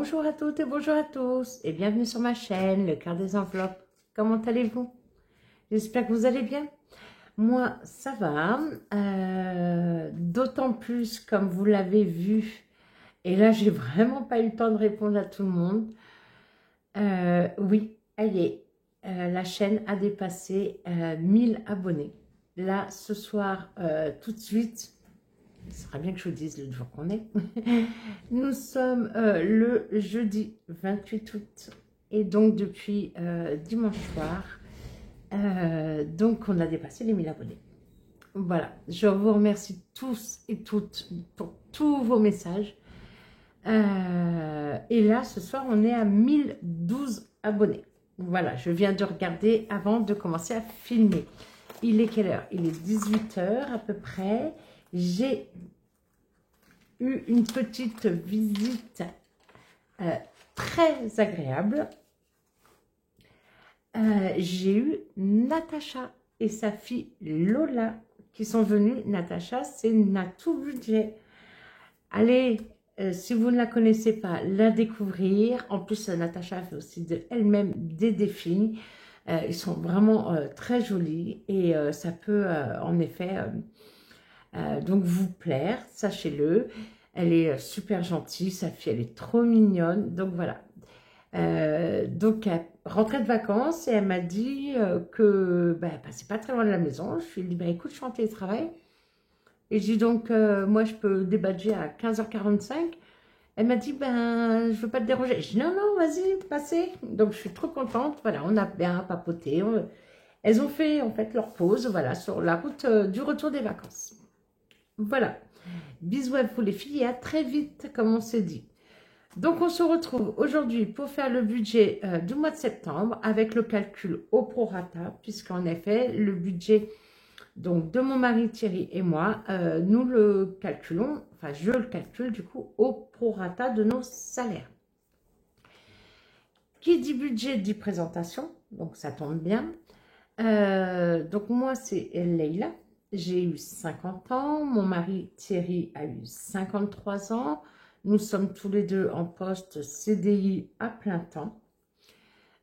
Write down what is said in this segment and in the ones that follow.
Bonjour à toutes et bonjour à tous et bienvenue sur ma chaîne, le cœur des enveloppes. Comment allez-vous? J'espère que vous allez bien. Moi, ça va, d'autant plus comme vous l'avez vu, et là, j'ai vraiment pas eu le temps de répondre à tout le monde. Oui, elle y est, la chaîne a dépassé 1000 abonnés. Là, ce soir, tout de suite, il serait bien que je vous dise le jour qu'on est. Nous sommes le jeudi 28 août et donc depuis dimanche soir, donc on a dépassé les 1000 abonnés. Voilà, je vous remercie tous et toutes pour tous vos messages. Et là, ce soir, on est à 1012 abonnés. Voilà, je viens de regarder avant de commencer à filmer. Il est quelle heure? Il est 18 h à peu près. J'ai eu une petite visite très agréable. J'ai eu Natacha et sa fille Lola qui sont venues. Natacha, c'est Natou Budget. Allez, si vous ne la connaissez pas, la découvrir. En plus, Natacha fait aussi elle-même des défis. Ils sont vraiment très jolis et ça peut en effet donc vous plaire, sachez-le. Elle est super gentille, sa fille, elle est trop mignonne. Donc voilà. Donc elle rentrait de vacances et elle m'a dit que c'est pas très loin de la maison. Je lui ai dit, écoute, je suis en télétravail. Et je dis donc, moi je peux débadger à 15h45. Elle m'a dit, je veux pas te déranger. Je dis, non, non, vas-y, passez. Donc je suis trop contente. Voilà, on a bien papoté. Elles ont fait en fait leur pause, voilà, sur la route du retour des vacances. Voilà. Bisous à vous les filles et à très vite, comme on s'est dit. Donc, on se retrouve aujourd'hui pour faire le budget du mois de septembre avec le calcul au prorata, puisqu'en effet, le budget donc, de mon mari Thierry et moi, nous le calculons, enfin, je le calcule du coup au prorata de nos salaires. Qui dit budget dit présentation, donc ça tombe bien. Donc, moi, c'est Leïla. J'ai eu 50 ans, mon mari Thierry a eu 53 ans. Nous sommes tous les deux en poste CDI à plein temps.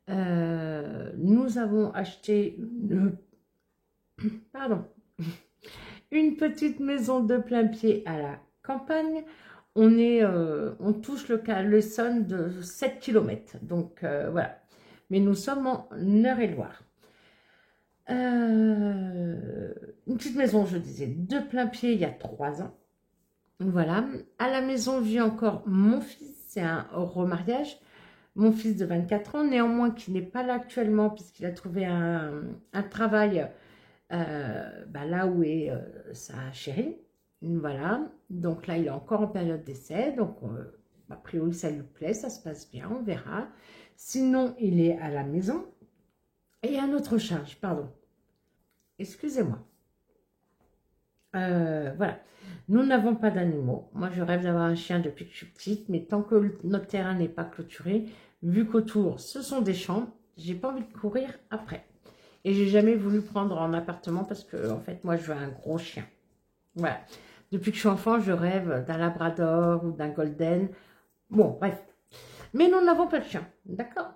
Nous avons acheté une petite maison de plein pied à la campagne. On touche le son de 7 km. Donc voilà. Mais nous sommes en Eure-et-Loire. Une petite maison, je disais, de plein pied il y a 3 ans. Voilà. À la maison vit encore mon fils, c'est un remariage. Mon fils de 24 ans, néanmoins qui n'est pas là actuellement puisqu'il a trouvé un travail là où est sa chérie. Voilà. Donc là, il est encore en période d'essai. Donc a priori, ça lui plaît, ça se passe bien, on verra. Sinon, il est à la maison. Et à notre charge, pardon. Excusez-moi. Voilà. Nous n'avons pas d'animaux. Moi, je rêve d'avoir un chien depuis que je suis petite, mais tant que notre terrain n'est pas clôturé, vu qu'autour, ce sont des champs, j'ai pas envie de courir après. Et j'ai jamais voulu prendre en appartement parce que, en fait, moi, je veux un gros chien. Voilà. Depuis que je suis enfant, je rêve d'un labrador ou d'un golden. Bon, bref. Mais nous n'avons pas de chien, d'accord?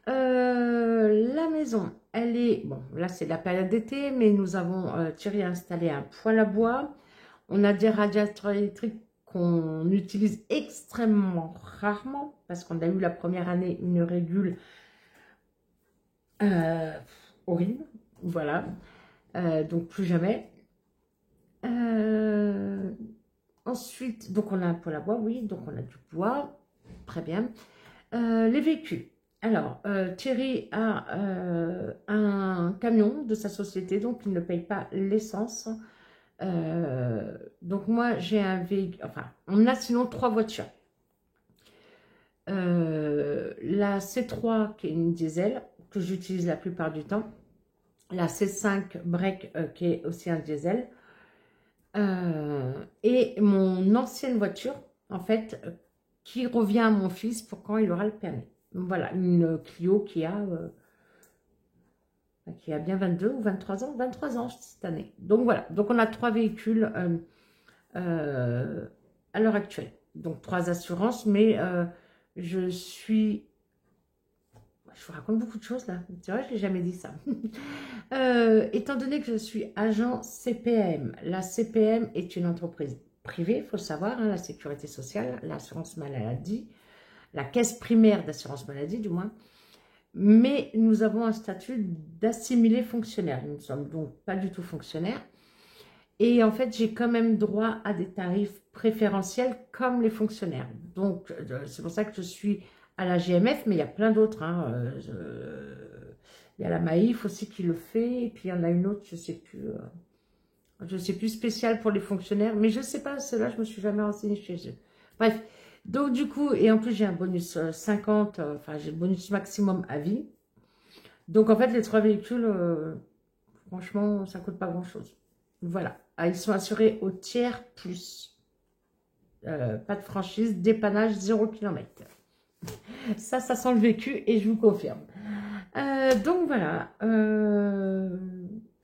La maison, elle est... Bon, là, c'est la période d'été, mais nous avons Thierry a installé un poêle à bois. On a des radiateurs électriques qu'on utilise extrêmement rarement, parce qu'on a eu la première année une régule horrible. Voilà. Donc, plus jamais. Ensuite, donc on a un poêle à bois, oui, donc on a du bois. Très bien. Les véhicules. Alors, Thierry a un camion de sa société, donc il ne paye pas l'essence. Donc moi, j'ai un véhicule, enfin, on a sinon 3 voitures. La C3, qui est une diesel, que j'utilise la plupart du temps. La C5 break, qui est aussi un diesel. Et mon ancienne voiture, en fait, qui revient à mon fils pour quand il aura le permis. Voilà, une Clio qui a bien 22 ou 23 ans, 23 ans cette année. Donc voilà, donc on a 3 véhicules à l'heure actuelle. Donc 3 assurances, mais je suis... Je vous raconte beaucoup de choses là, c'est vrai, je n'ai jamais dit ça. Étant donné que je suis agent CPM, la CPM est une entreprise privée, il faut le savoir, hein, la sécurité sociale, l'assurance maladie, la caisse primaire d'assurance maladie du moins, mais nous avons un statut d'assimilé fonctionnaire. Nous ne sommes donc pas du tout fonctionnaires. Et en fait, j'ai quand même droit à des tarifs préférentiels comme les fonctionnaires. Donc, c'est pour ça que je suis à la GMF, mais il y a plein d'autres. Hein. Il y a la Maïf aussi qui le fait, et puis il y en a une autre, je ne sais plus spéciale pour les fonctionnaires, mais je ne sais pas, ceux-là, je ne me suis jamais renseignée chez eux. Bref, donc du coup, et en plus j'ai un bonus 50, enfin j'ai le bonus maximum à vie. Donc en fait, les 3 véhicules, franchement, ça ne coûte pas grand-chose. Voilà, ah, ils sont assurés au tiers plus. Pas de franchise, dépannage 0 km. Ça sent le vécu et je vous confirme. Donc voilà,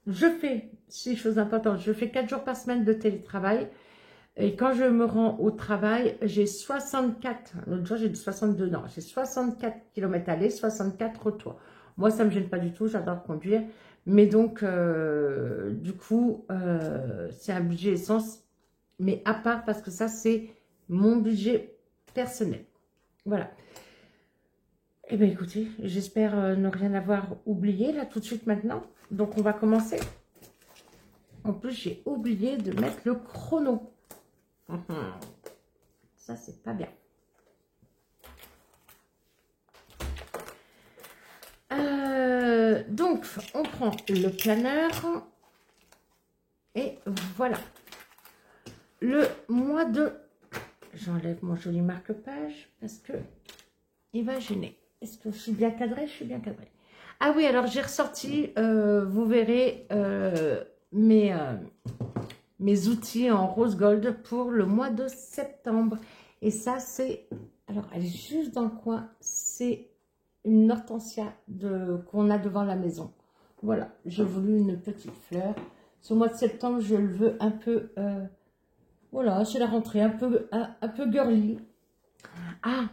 je fais, 6 choses importantes, je fais 4 jours par semaine de télétravail. Et quand je me rends au travail, j'ai 64, l'autre jour j'ai dit 62, non, j'ai 64 km aller, 64 retour. Moi, ça ne me gêne pas du tout, j'adore conduire. Mais donc, du coup, c'est un budget essence, mais à part parce que ça, c'est mon budget personnel. Voilà. Eh bien, écoutez, j'espère ne rien avoir oublié, là, tout de suite, maintenant. Donc, on va commencer. En plus, j'ai oublié de mettre le chrono. Ça, c'est pas bien. Donc, on prend le planeur. Et voilà. Le mois de... J'enlève mon joli marque-page parce que il va gêner. Est-ce que je suis bien cadrée? Je suis bien cadrée. Ah oui, alors j'ai ressorti, vous verrez, mes outils en rose gold pour le mois de septembre. Et ça, c'est... Alors, elle est juste dans le coin. C'est une hortensia qu'on a devant la maison. Voilà, j'ai voulu une petite fleur. Ce mois de septembre, je le veux un peu... voilà, c'est la rentrée, un peu girly. Ah,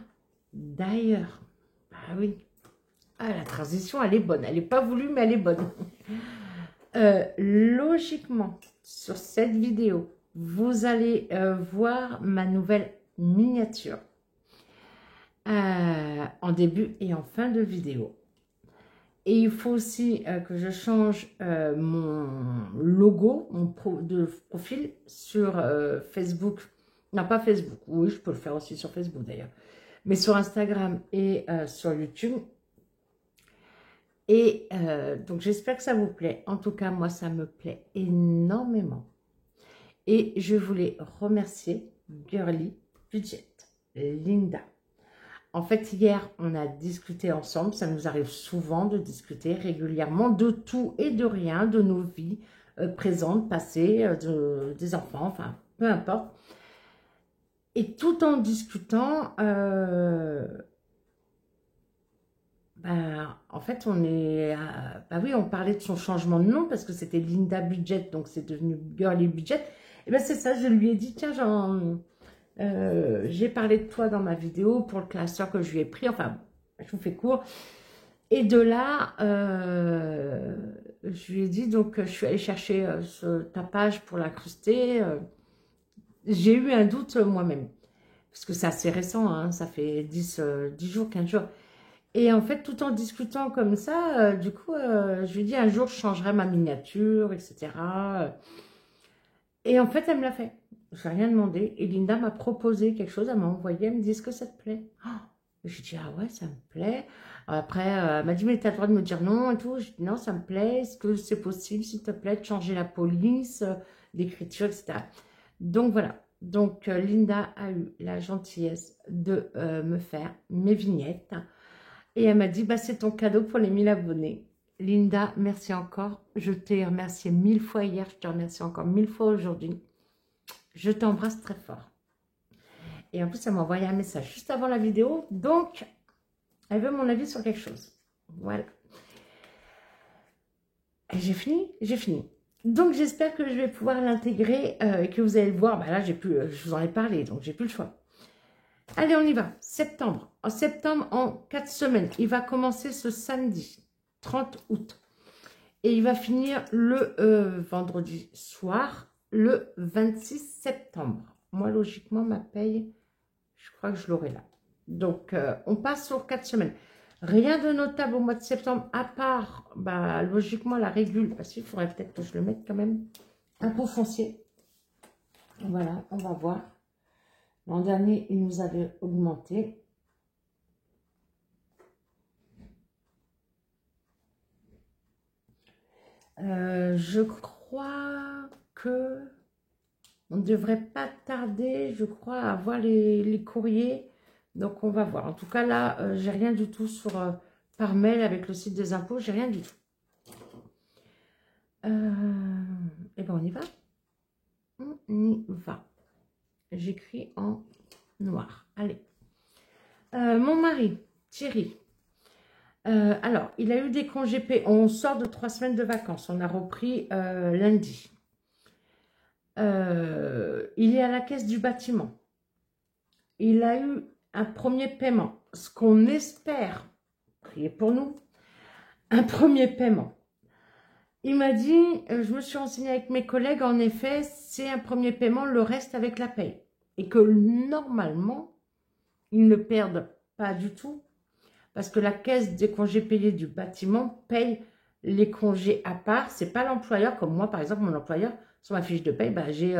d'ailleurs, bah oui. Ah, la transition, elle est bonne. Elle n'est pas voulue, mais elle est bonne. Logiquement, sur cette vidéo, vous allez voir ma nouvelle miniature en début et en fin de vidéo. Et il faut aussi que je change mon logo de profil sur Facebook. Non, pas Facebook. Oui, je peux le faire aussi sur Facebook d'ailleurs. Mais sur Instagram et sur YouTube. Et donc, j'espère que ça vous plaît. En tout cas, moi, ça me plaît énormément. Et je voulais remercier Girly Budget, Linda. En fait, hier, on a discuté ensemble. Ça nous arrive souvent de discuter régulièrement de tout et de rien, de nos vies présentes, passées, des enfants, enfin, peu importe. Et tout en discutant... en fait, on est... bah oui, on parlait de son changement de nom parce que c'était Linda Budget, donc c'est devenu Girly Budget. Et bien, c'est ça, je lui ai dit, tiens, j'ai parlé de toi dans ma vidéo pour le classeur que je lui ai pris. Enfin, je vous fais court. Et de là, je lui ai dit, donc, je suis allée chercher ta page pour l'incruster. J'ai eu un doute moi-même. Parce que c'est assez récent, hein, ça fait 10 jours, 15 jours. Et en fait, tout en discutant comme ça, du coup, je lui ai dit un jour, je changerai ma miniature, etc. Et en fait, elle me l'a fait. Je n'ai rien demandé. Et Linda m'a proposé quelque chose, elle m'a envoyé, elle me dit, est-ce que ça te plaît? Oh, j'ai dit, ah ouais, ça me plaît. Après, elle m'a dit, mais tu as le droit de me dire non et tout. J'ai dit, non, ça me plaît. Est-ce que c'est possible, s'il te plaît, de changer la police, l'écriture, etc. Donc voilà. Donc, Linda a eu la gentillesse de me faire mes vignettes. Et elle m'a dit, bah, c'est ton cadeau pour les 1000 abonnés. Linda, merci encore. Je t'ai remercié 1000 fois hier. Je te remercie encore 1000 fois aujourd'hui. Je t'embrasse très fort. Et en plus, elle m'a envoyé un message juste avant la vidéo. Donc, elle veut mon avis sur quelque chose. Voilà. Et j'ai fini. J'ai fini. Donc, j'espère que je vais pouvoir l'intégrer et que vous allez le voir. Bah là, j'ai plus, je vous en ai parlé, donc j'ai plus le choix. Allez, on y va. Septembre. En septembre, en 4 semaines. Il va commencer ce samedi, 30 août. Et il va finir le vendredi soir, le 26 septembre. Moi, logiquement, ma paye, je crois que je l'aurai là. Donc, on passe sur 4 semaines. Rien de notable au mois de septembre, à part, bah, logiquement, la régule. Parce qu'il faudrait peut-être que je le mette quand même. Impôt foncier. Voilà, on va voir. L'an dernier, il nous avait augmenté. Je crois que on ne devrait pas tarder, je crois, à avoir les courriers. Donc, on va voir. En tout cas, là, j'ai rien du tout sur par mail avec le site des impôts. J'ai rien du tout. Et bien, on y va. On y va. J'écris en noir. Allez. Mon mari, Thierry. Alors, il a eu des congés payés. On sort de 3 semaines de vacances. On a repris lundi. Il est à la caisse du bâtiment. Il a eu un premier paiement. Ce qu'on espère, priez pour nous, un premier paiement. Il m'a dit, je me suis renseignée avec mes collègues, en effet, c'est un premier paiement, le reste avec la paye. Et que normalement, ils ne perdent pas du tout. Parce que la caisse des congés payés du bâtiment paye les congés à part. Ce n'est pas l'employeur, comme moi, par exemple, mon employeur, sur ma fiche de paye, bah, j'ai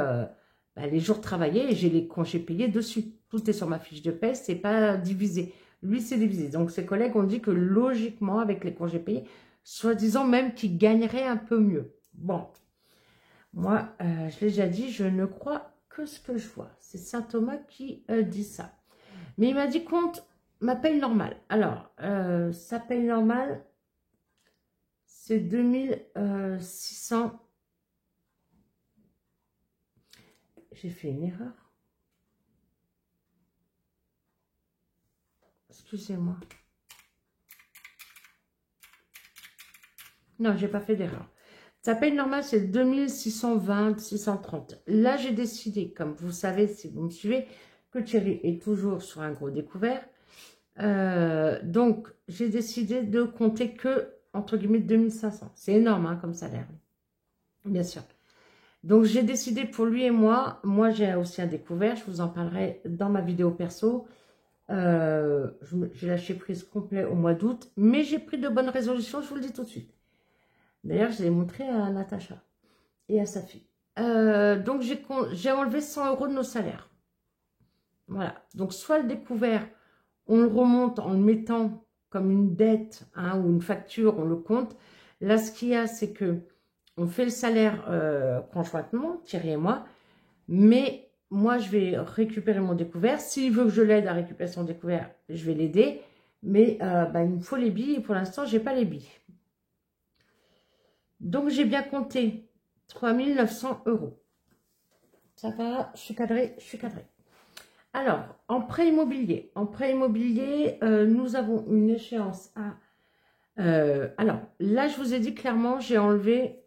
les jours travaillés et j'ai les congés payés dessus. Tout est sur ma fiche de paye, ce n'est pas divisé. Lui, c'est divisé. Donc, ses collègues ont dit que logiquement, avec les congés payés, soi-disant même qu'il gagnerait un peu mieux. Bon, moi, je l'ai déjà dit, je ne crois que ce que je vois. C'est Saint Thomas qui dit ça. Mais il m'a dit, compte ma paye normale. Alors, sa paye normale, c'est 2600. J'ai fait une erreur. Excusez-moi. Non, j'ai pas fait d'erreur. Sa paye normale, c'est 2620, 630. Là, j'ai décidé, comme vous savez, si vous me suivez, que Thierry est toujours sur un gros découvert. Donc, j'ai décidé de compter que, entre guillemets, 2500. C'est énorme hein, comme salaire. Bien sûr. Donc, j'ai décidé pour lui et moi, j'ai aussi un découvert, je vous en parlerai dans ma vidéo perso. J'ai lâché prise complet au mois d'août, mais j'ai pris de bonnes résolutions, je vous le dis tout de suite. D'ailleurs, je l'ai montré à Natacha et à sa fille. Donc, j'ai enlevé 100 € de nos salaires. Voilà. Donc, soit le découvert, on le remonte en le mettant comme une dette hein, ou une facture, on le compte. Là, ce qu'il y a, c'est que on fait le salaire conjointement, Thierry et moi, mais moi, je vais récupérer mon découvert. S'il veut que je l'aide à récupérer son découvert, je vais l'aider. Mais il me faut les billes et pour l'instant, je n'ai pas les billes. Donc, j'ai bien compté 3 900 €. Ça va, je suis cadrée, je suis cadrée. Alors, en prêt immobilier, nous avons une échéance à... alors, là, je vous ai dit clairement, j'ai enlevé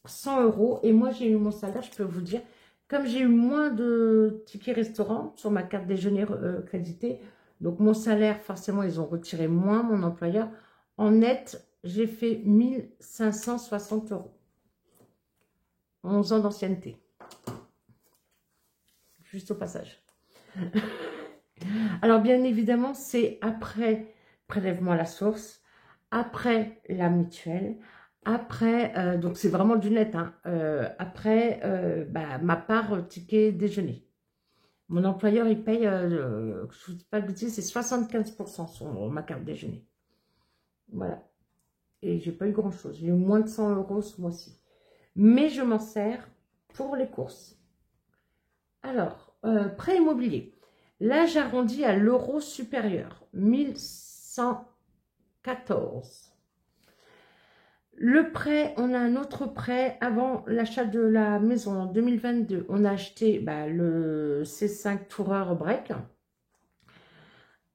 100 € et moi, j'ai eu mon salaire, je peux vous dire, comme j'ai eu moins de tickets restaurant sur ma carte déjeuner créditée, donc mon salaire, forcément, ils ont retiré moins, mon employeur. En net, j'ai fait 1560 €. 11 ans d'ancienneté. Juste au passage. Alors, bien évidemment, c'est après prélèvement à la source, après la mutuelle, après, donc c'est vraiment du net, hein, après ma part ticket déjeuner. Mon employeur, il paye, je ne vous dis pas de bêtises, c'est 75% sur ma carte déjeuner. Voilà. Et j'ai pas eu grand-chose. J'ai eu moins de 100 € ce mois-ci. Mais je m'en sers pour les courses. Alors, prêt immobilier. Là, j'arrondis à l'euro supérieur. 1114. Le prêt, on a un autre prêt avant l'achat de la maison en 2022. On a acheté le C5 Tourer Break.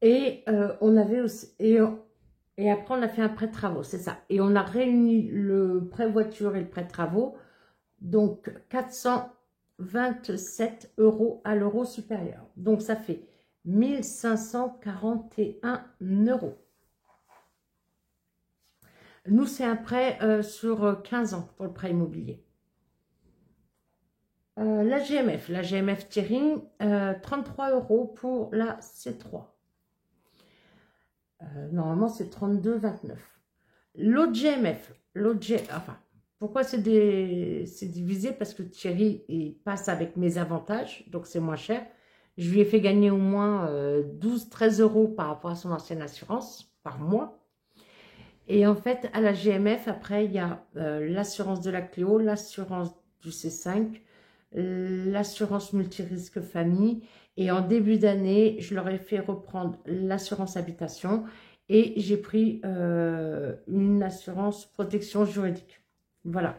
Et on avait aussi... Et après, on a fait un prêt de travaux, c'est ça. Et on a réuni le prêt voiture et le prêt de travaux. Donc, 427 € à l'euro supérieur. Donc, ça fait 1541 €. Nous, c'est un prêt sur 15 ans pour le prêt immobilier. La GMF Thierry, 33 € pour la C3. Normalement, c'est 32,29. L'autre GMF, enfin, pourquoi c'est divisé? Parce que Thierry, il passe avec mes avantages, donc c'est moins cher. Je lui ai fait gagner au moins 12-13 € par rapport à son ancienne assurance par mois. Et en fait, à la GMF, après, il y a l'assurance de la Cléo, l'assurance du C5, l'assurance multirisque famille. Et en début d'année, je leur ai fait reprendre l'assurance habitation et j'ai pris une assurance protection juridique. Voilà.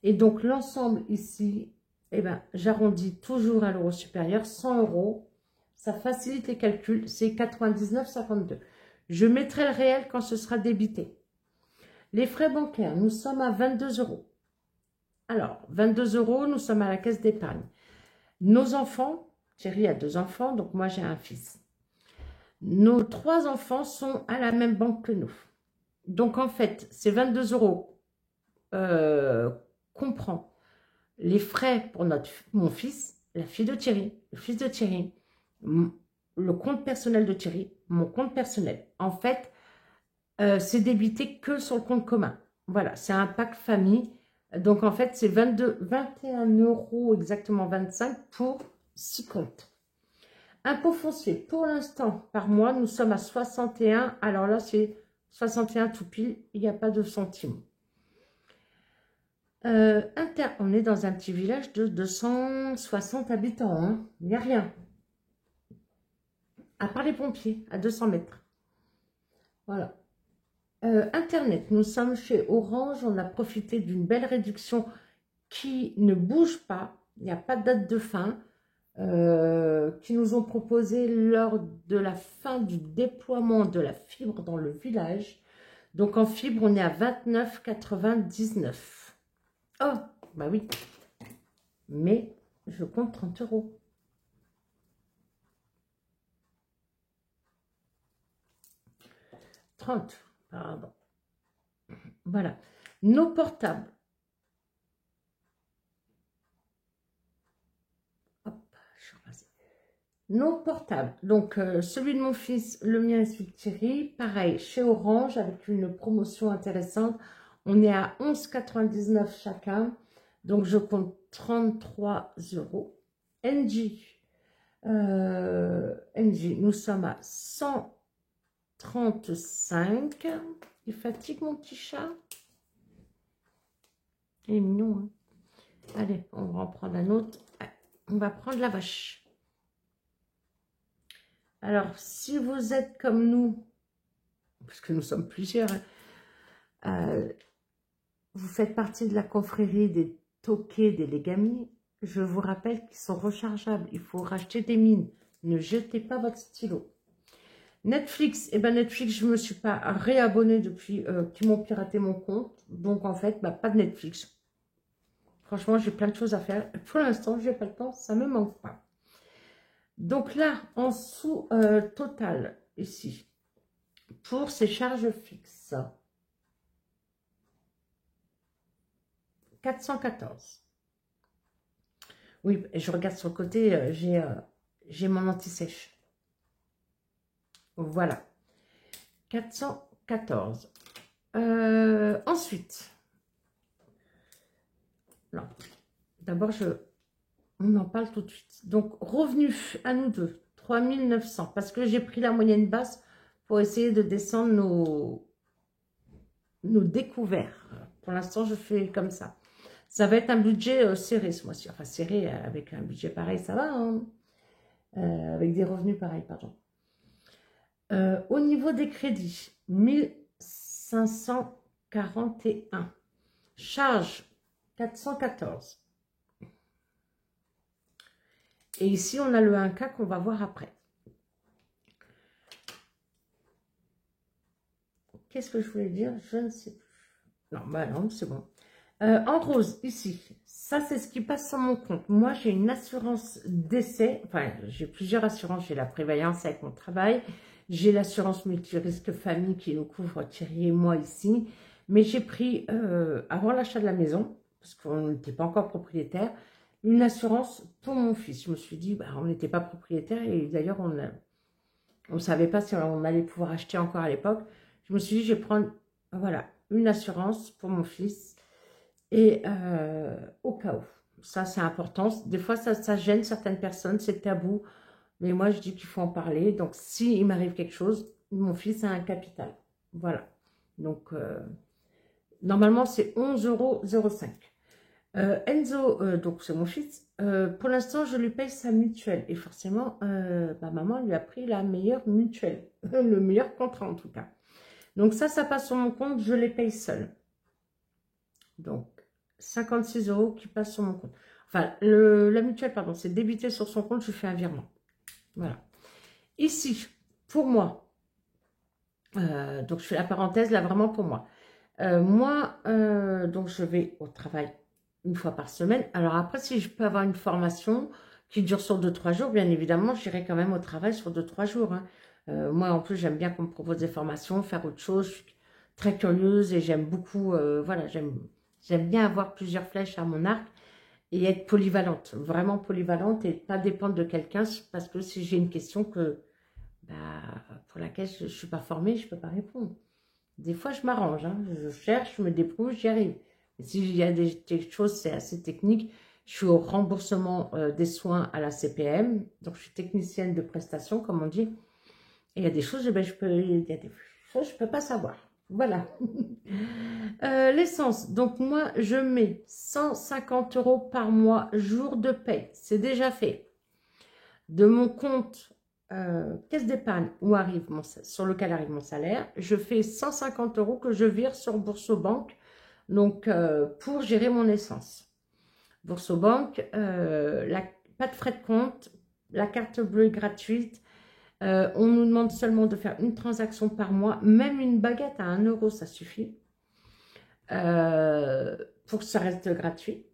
Et donc, l'ensemble ici, eh ben, j'arrondis toujours à l'euro supérieur, 100 €. Ça facilite les calculs, c'est 99,52. Je mettrai le réel quand ce sera débité. Les frais bancaires, nous sommes à 22 €. Alors, 22 €, nous sommes à la caisse d'épargne. Nos enfants, Thierry a 2 enfants, donc moi j'ai un fils. Nos 3 enfants sont à la même banque que nous. Donc en fait, ces 22 € comprend les frais pour mon fils, la fille de Thierry, le fils de Thierry, le compte personnel de Thierry, mon compte personnel. En fait, c'est débité que sur le compte commun. Voilà, c'est un pack famille. Donc, en fait, c'est 21 € exactement 25 pour 6 comptes. Impôt foncier, pour l'instant, par mois, nous sommes à 61. Alors là, c'est 61 tout pile, il n'y a pas de centimes. On est dans un petit village de 260 habitants. Hein. Il n'y a rien. À part les pompiers, à 200 mètres. Voilà. Internet, nous sommes chez Orange, on a profité d'une belle réduction qui ne bouge pas, il n'y a pas de date de fin, qui nous ont proposé lors de la fin du déploiement de la fibre dans le village. Donc en fibre, on est à 29,99. Oh, bah oui, mais je compte 30 €. Pardon. Voilà. Nos portables. Hop, je suis repassée. Nos portables. Donc, celui de mon fils, le mien et celui de Thierry. Pareil, chez Orange, avec une promotion intéressante. On est à 11,99 chacun. Donc, je compte 33 €. NJ, nous sommes à 135. Il fatigue mon petit chat. Il est mignon. Hein. Allez, on va en prendre un autre. On va prendre la vache. Alors, si vous êtes comme nous, parce que nous sommes plusieurs, vous faites partie de la confrérie des toqués des légamies, je vous rappelle qu'ils sont rechargeables. Il faut racheter des mines. Ne jetez pas votre stylo. Netflix, eh ben Netflix, je ne me suis pas réabonnée depuis qu'ils m'ont piraté mon compte. Donc, en fait, bah, pas de Netflix. Franchement, j'ai plein de choses à faire. Pour l'instant, je n'ai pas le temps, ça ne me manque pas. Donc là, en sous total, ici, pour ces charges fixes, 414. Oui, je regarde sur le côté, j'ai mon anti-sèche. Voilà. 414. Ensuite, non. D'abord, on en parle tout de suite. Donc, revenus à nous deux, 3900. Parce que j'ai pris la moyenne basse pour essayer de descendre nos découverts. Pour l'instant, je fais comme ça. Ça va être un budget serré ce mois-ci. Enfin, serré avec un budget pareil, ça va. Hein, avec des revenus pareils, pardon. Au niveau des crédits, 1541. Charge, 414. Et ici, on a le 1K qu'on va voir après. Qu'est-ce que je voulais dire? Je ne sais plus. Non, bah non, c'est bon. En rose, ici, ça c'est ce qui passe sur mon compte. Moi, j'ai une assurance décès, enfin, j'ai plusieurs assurances. J'ai la prévoyance avec mon travail, j'ai l'assurance multirisque famille qui nous couvre Thierry et moi ici. Mais j'ai pris, avant l'achat de la maison, parce qu'on n'était pas encore propriétaire, une assurance pour mon fils. Je me suis dit, bah, on n'était pas propriétaire et d'ailleurs, on ne savait pas si on allait pouvoir acheter encore à l'époque. Je me suis dit, je vais prendre, voilà, une assurance pour mon fils. Et au cas où, ça c'est important. Des fois ça gêne certaines personnes, c'est tabou. Mais moi je dis qu'il faut en parler. Donc si il m'arrive quelque chose, mon fils a un capital. Voilà. Donc normalement c'est 11,05 €. Enzo, donc c'est mon fils, pour l'instant je lui paye sa mutuelle. Et forcément, ma maman lui a pris la meilleure mutuelle. Le meilleur contrat en tout cas. Donc ça passe sur mon compte, je les paye seule. Donc 56 € qui passent sur mon compte. Enfin, la mutuelle, pardon, c'est débité sur son compte, je fais un virement. Voilà. Ici, pour moi, donc je fais la parenthèse là vraiment pour moi. Donc je vais au travail une fois par semaine. Alors après, si je peux avoir une formation qui dure sur 2-3 jours, bien évidemment, j'irai quand même au travail sur 2-3 jours. Hein. Moi, en plus, j'aime bien qu'on me propose des formations, faire autre chose. Je suis très curieuse et j'aime beaucoup, voilà, j'aime bien avoir plusieurs flèches à mon arc et être polyvalente, vraiment polyvalente et pas dépendre de quelqu'un parce que si j'ai une question bah, pour laquelle je ne suis pas formée, je ne peux pas répondre. Des fois, je m'arrange, hein, je cherche, je me débrouille, j'y arrive. Et s'il y a des choses, c'est assez technique. Je suis au remboursement des soins à la CPM, donc je suis technicienne de prestation, comme on dit. Et il y a des choses, il y a des choses, je ne peux pas savoir. Voilà. L'essence, donc moi je mets 150 € par mois, jour de paye, c'est déjà fait. De mon compte caisse d'épargne sur lequel arrive mon salaire, je fais 150 € que je vire sur Boursobank, donc pour gérer mon essence. Boursobank, pas de frais de compte, la carte bleue est gratuite. On nous demande seulement de faire une transaction par mois, même une baguette à 1 € ça suffit. Pour que ça reste gratuit.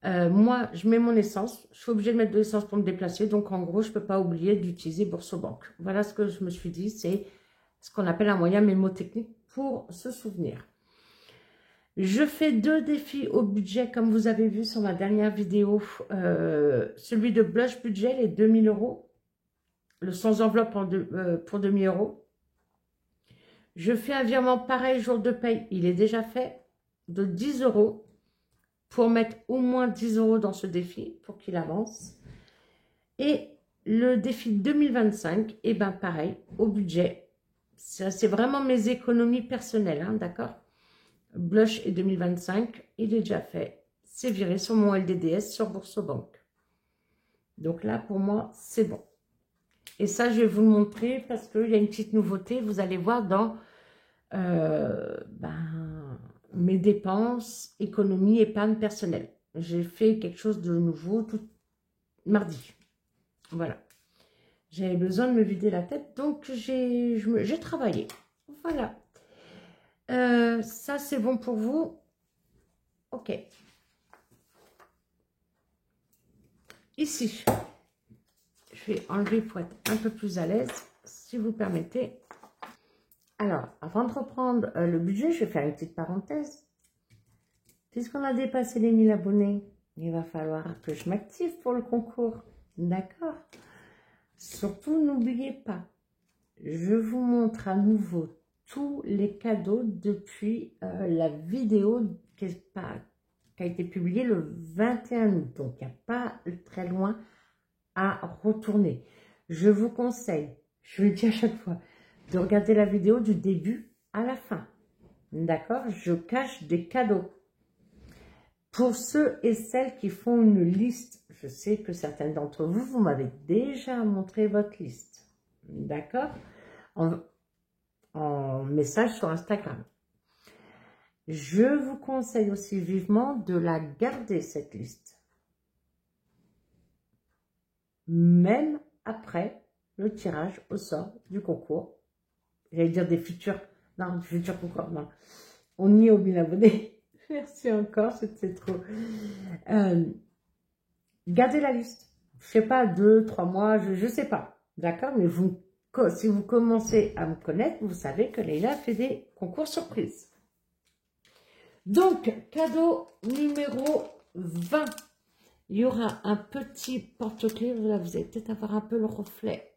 Moi, je mets mon essence. Je suis obligée de mettre de l'essence pour me déplacer. Donc, en gros, je ne peux pas oublier d'utiliser Boursobank. Voilà ce que je me suis dit. C'est ce qu'on appelle un moyen mémotechnique pour se souvenir. Je fais 2 défis au budget, comme vous avez vu sur ma dernière vidéo. Celui de Blush Budget, les 2000 €. Le sans enveloppe pour 2000 €. Je fais un virement pareil, jour de paye, il est déjà fait, de 10 € pour mettre au moins 10 € dans ce défi pour qu'il avance. Et le défi 2025, et bien pareil, au budget. C'est vraiment mes économies personnelles, hein, d'accord? Blush et 2025, il est déjà fait. C'est viré sur mon LDDS sur Boursobank. Donc là, pour moi, c'est bon. Et ça, je vais vous le montrer parce qu'il y a une petite nouveauté. Vous allez voir dans mes dépenses, économie, épargne personnelle. J'ai fait quelque chose de nouveau tout mardi. Voilà. J'avais besoin de me vider la tête, donc j'ai travaillé. Voilà. Ça, c'est bon pour vous? Ok. Ici, je vais enlever pour être un peu plus à l'aise, si vous permettez. Alors, avant de reprendre le budget, je vais faire une petite parenthèse. Puisqu'on a dépassé les 1000 abonnés, il va falloir que je m'active pour le concours. D'accord? Surtout, n'oubliez pas, je vous montre à nouveau tous les cadeaux depuis la vidéo qui a été publiée le 21 août. Donc, il n'y a pas très loin à retourner. Je vous conseille, je le dis à chaque fois, de regarder la vidéo du début à la fin. D'accord? Je cache des cadeaux. Pour ceux et celles qui font une liste, je sais que certains d'entre vous, vous m'avez déjà montré votre liste. D'accord? En message sur Instagram. Je vous conseille aussi vivement de la garder, cette liste. Même après le tirage au sort du concours. J'allais dire des futurs, non, du futur concours, non. On y est aux 1000 abonnés. Merci encore, c'était trop. Gardez la liste. Je sais pas, 2, 3 mois, je sais pas. D'accord? Mais vous, si vous commencez à me connaître, vous savez que Leïla fait des concours surprises. Donc, cadeau numéro 20. Il y aura un petit porte-clés. Là, vous allez peut-être avoir un peu le reflet.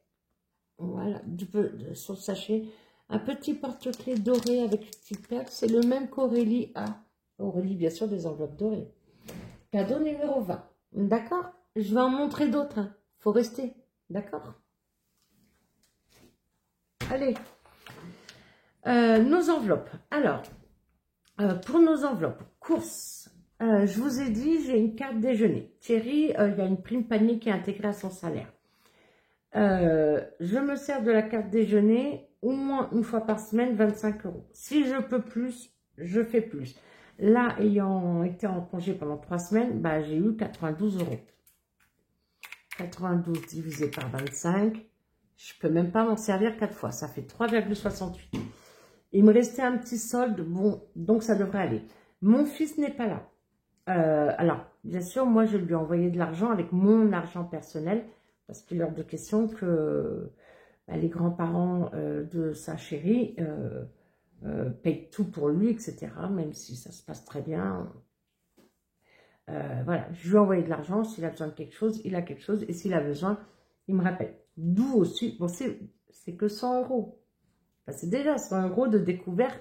Voilà, sur le sachet. Un petit porte-clés doré avec une petite perle. C'est le même qu'Aurélie a. Aurélie, bien sûr, des enveloppes dorées. Cadeau numéro 20. D'accord? Je vais en montrer d'autres. Hein. Faut rester. D'accord? Allez. Nos enveloppes. Alors, pour nos enveloppes, courses. Je vous ai dit, j'ai une carte déjeuner. Thierry, il y a une prime panier qui est intégrée à son salaire. Je me sers de la carte déjeuner au moins une fois par semaine, 25 €. Si je peux plus, je fais plus. Là, ayant été en congé pendant 3 semaines, bah, j'ai eu 92 €. 92 divisé par 25, je peux même pas m'en servir 4 fois. Ça fait 3,68. Il me restait un petit solde, bon, donc ça devrait aller. Mon fils n'est pas là. Alors, bien sûr, moi, je lui ai envoyé de l'argent avec mon argent personnel, parce qu'il est hors de question que les grands-parents de sa chérie payent tout pour lui, etc. Même si ça se passe très bien. Voilà, je lui ai envoyé de l'argent. S'il a besoin de quelque chose, il a quelque chose. Et s'il a besoin, il me rappelle. D'où aussi, bon, c'est que 100 €. Enfin, c'est déjà 100 € de découvert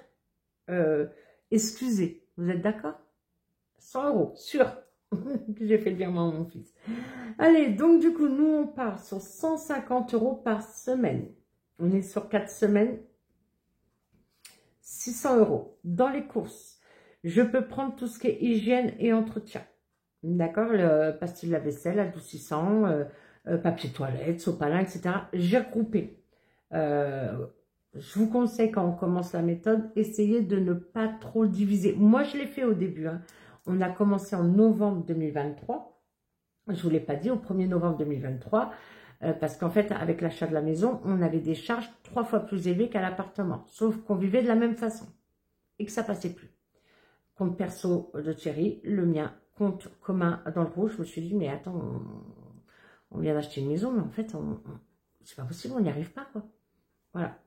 excusez. Vous êtes d'accord? 100 €, sûr que j'ai fait le virement à mon fils. Allez, donc du coup, nous, on part sur 150 € par semaine. On est sur 4 semaines. 600 €. Dans les courses, je peux prendre tout ce qui est hygiène et entretien. D'accord? Le pastille de la vaisselle, adoucissant, papier toilette, sopalin, etc. J'ai regroupé. Je vous conseille, quand on commence la méthode, essayez de ne pas trop diviser. Moi, je l'ai fait au début. Hein. On a commencé en novembre 2023. Je ne vous l'ai pas dit, au 1er novembre 2023. Parce qu'en fait, avec l'achat de la maison, on avait des charges 3 fois plus élevées qu'à l'appartement. Sauf qu'on vivait de la même façon. Et que ça passait plus. Compte perso de Thierry, le mien, compte commun dans le rouge. Je me suis dit, mais attends, on vient d'acheter une maison, mais en fait, c'est pas possible, on n'y arrive pas, quoi. Voilà.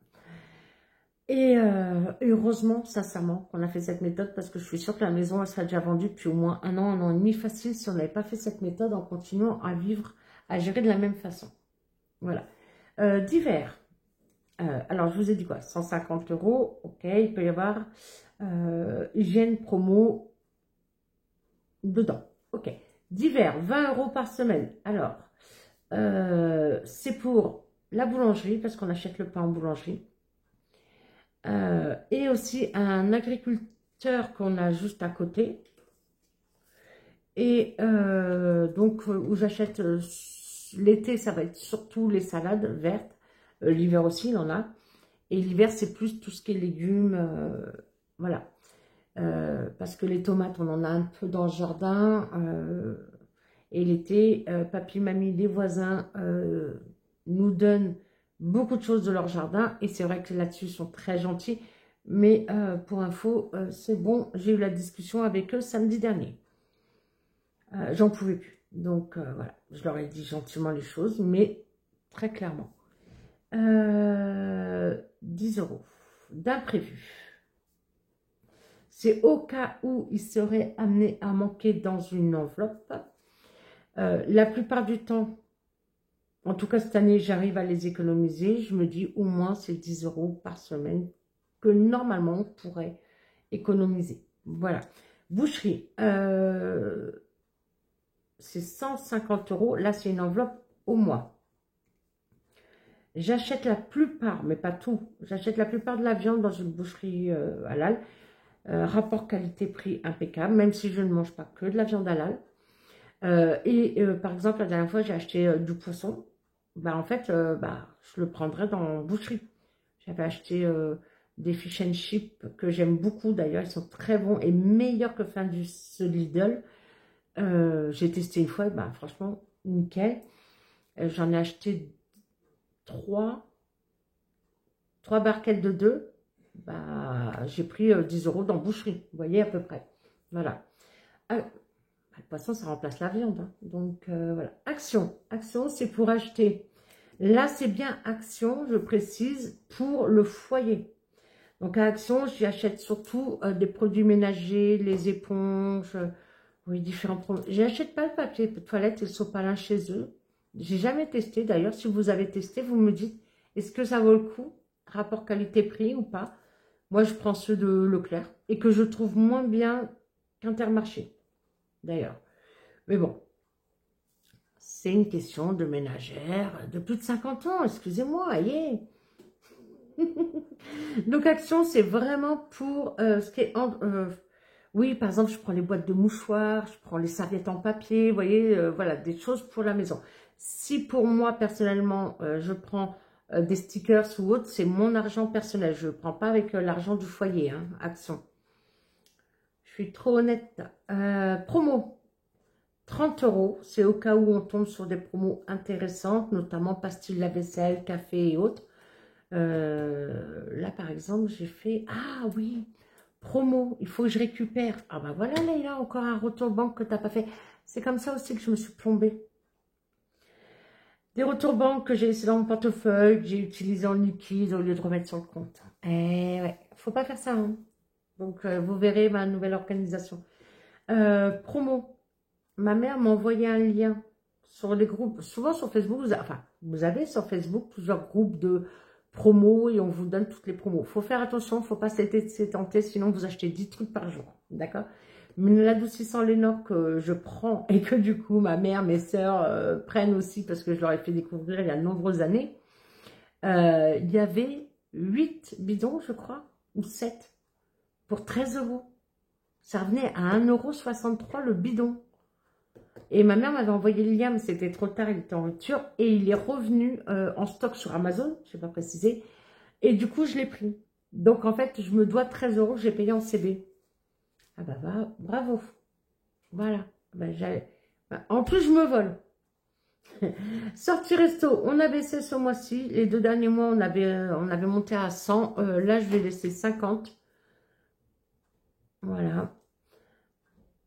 Et heureusement, sincèrement, qu'on a fait cette méthode, parce que je suis sûre que la maison, elle serait déjà vendue depuis au moins un an et demi facile si on n'avait pas fait cette méthode en continuant à vivre, à gérer de la même façon. Voilà. Divers. Alors, je vous ai dit quoi? 150 €, ok, il peut y avoir hygiène promo dedans. Ok. Divers, 20 € par semaine. Alors, c'est pour la boulangerie, parce qu'on achète le pain en boulangerie. Et aussi un agriculteur qu'on a juste à côté. Et donc, où j'achète l'été, ça va être surtout les salades vertes. L'hiver aussi, il en a. Et l'hiver, c'est plus tout ce qui est légumes. Voilà. Parce que les tomates, on en a un peu dans le jardin. Et l'été, papy, mamie, les voisins nous donnent beaucoup de choses de leur jardin. Et c'est vrai que là-dessus, ils sont très gentils. Mais pour info, c'est bon. J'ai eu la discussion avec eux samedi dernier. J'en pouvais plus. Donc, voilà. Je leur ai dit gentiment les choses, mais très clairement. 10 € d'imprévu. C'est au cas où il serait amené à manquer dans une enveloppe. La plupart du temps, en tout cas cette année, j'arrive à les économiser. Je me dis au moins c'est 10 € par semaine que normalement on pourrait économiser. Voilà. Boucherie, c'est 150 €. Là, c'est une enveloppe au mois. J'achète la plupart, mais pas tout, j'achète la plupart de la viande dans une boucherie halal. Rapport qualité-prix impeccable, même si je ne mange pas que de la viande halal. Par exemple, la dernière fois, j'ai acheté du poisson. Bah, en fait, je le prendrais dans une boucherie. J'avais acheté des fish and chips que j'aime beaucoup d'ailleurs. Ils sont très bons et meilleurs que ceux de Lidl. J'ai testé une fois, bah, franchement, nickel. J'en ai acheté 3 barquettes de 2. Bah, j'ai pris 10 € dans boucherie, vous voyez à peu près. Voilà. Ah, le poisson, ça remplace la viande. Hein. Donc, voilà. Action. Action, c'est pour acheter. Là, c'est bien action, je précise, pour le foyer. Donc, à Action, j'y achète surtout des produits ménagers, les éponges, oui, différents produits. J'achète pas le papier de toilette et le sopalin chez eux. J'ai jamais testé. D'ailleurs, si vous avez testé, vous me dites, est-ce que ça vaut le coup, rapport qualité-prix ou pas? Moi, je prends ceux de Leclerc et que je trouve moins bien qu'Intermarché, d'ailleurs. Mais bon, c'est une question de ménagère de plus de 50 ans, excusez-moi, yeah. Donc, Action, c'est vraiment pour ce qui est... oui, par exemple, je prends les boîtes de mouchoirs, je prends les serviettes en papier, vous voyez, voilà, des choses pour la maison. Si pour moi, personnellement, je prends des stickers ou autre, c'est mon argent personnel. Je ne prends pas avec l'argent du foyer, hein, Action. Je suis trop honnête. Promo, 30 €, c'est au cas où on tombe sur des promos intéressantes, notamment pastilles lave-vaisselle, café et autres. Là, par exemple, j'ai fait... Ah oui, promo, il faut que je récupère. Ah bah voilà, Leïla, encore un retour banque que tu n'as pas fait. C'est comme ça aussi que je me suis plombée. Des retours banque que j'ai laissés dans mon portefeuille, que j'ai utilisé en liquide au lieu de remettre sur le compte. Eh ouais, faut pas faire ça. Hein. Donc, vous verrez ma nouvelle organisation. Promo. Ma mère m'a envoyé un lien sur les groupes. Souvent sur Facebook, vous avez sur Facebook plusieurs groupes de promos et on vous donne toutes les promos. Il faut faire attention, il ne faut pas s'étenter, sinon vous achetez 10 trucs par jour. D'accord? Mais l'adoucissant Lénore que je prends et que du coup ma mère, mes sœurs prennent aussi parce que je leur ai fait découvrir il y a de nombreuses années, il y avait 8 bidons, je crois, ou 7 pour 13 €. Ça revenait à 1,63 € le bidon. Et ma mère m'avait envoyé le lien, mais c'était trop tard, il était en rupture. Et il est revenu en stock sur Amazon, je ne sais pas préciser. Et du coup, je l'ai pris. Donc, en fait, je me dois 13 €, j'ai payé en CB. Ah bah, bravo. Voilà. En plus, je me vole. Sortie resto, on a baissé ce mois-ci. Les 2 derniers mois, on avait monté à 100. Là, je vais laisser 50. Voilà.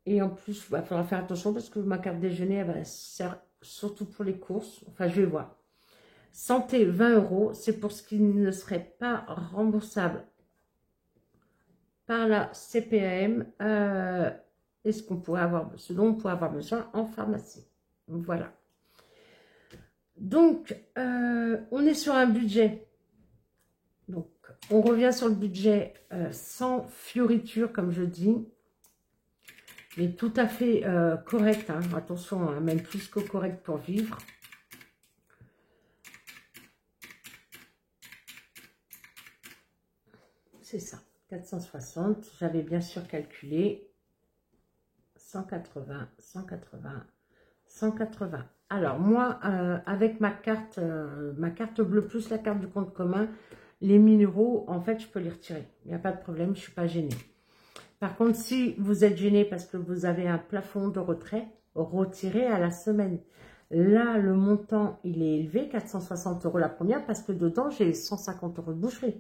Et en plus, il faudra faire attention parce que ma carte déjeuner, elle va servir surtout pour les courses. Enfin, je vais voir. Santé, 20 €. C'est pour ce qui ne serait pas remboursable par la CPAM. Et ce dont on pourrait avoir besoin en pharmacie. Voilà. Donc, on est sur un budget. Donc, on revient sur le budget sans fioriture, comme je dis. Mais tout à fait correct, hein. Attention, hein, même plus que correct pour vivre. C'est ça, 460, j'avais bien sûr calculé 180, 180, 180. Alors moi, avec ma carte bleue plus la carte du compte commun, les 1000 €, en fait, je peux les retirer. Il n'y a pas de problème, je ne suis pas gênée. Par contre, si vous êtes gêné parce que vous avez un plafond de retrait, retirez à la semaine. Là, le montant, il est élevé, 460 € la première, parce que dedans, j'ai 150 € de boucherie.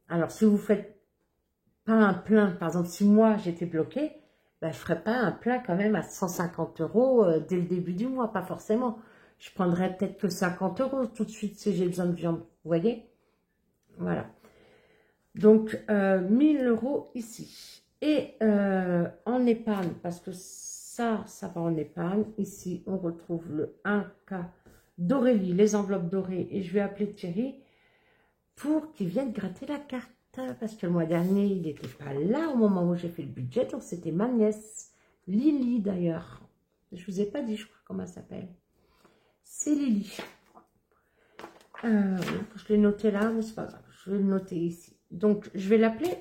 Alors, si vous ne faites pas un plein, par exemple, si moi, j'étais bloquée, ben, je ne ferais pas un plein quand même à 150 € dès le début du mois, pas forcément. Je prendrais peut-être que 50 € tout de suite si j'ai besoin de viande, vous voyez? Voilà. Donc, 1000 € ici. Et en épargne, parce que ça va en épargne. Ici, on retrouve le 1K d'Aurélie, les enveloppes dorées. Et je vais appeler Thierry pour qu'il vienne gratter la carte. Parce que le mois dernier, il n'était pas là au moment où j'ai fait le budget. Donc, c'était ma nièce, Lily d'ailleurs. Je ne vous ai pas dit, je crois, comment elle s'appelle. C'est Lily. Je l'ai noté là, mais c'est pas grave. Je vais le noter ici. Donc, je vais l'appeler.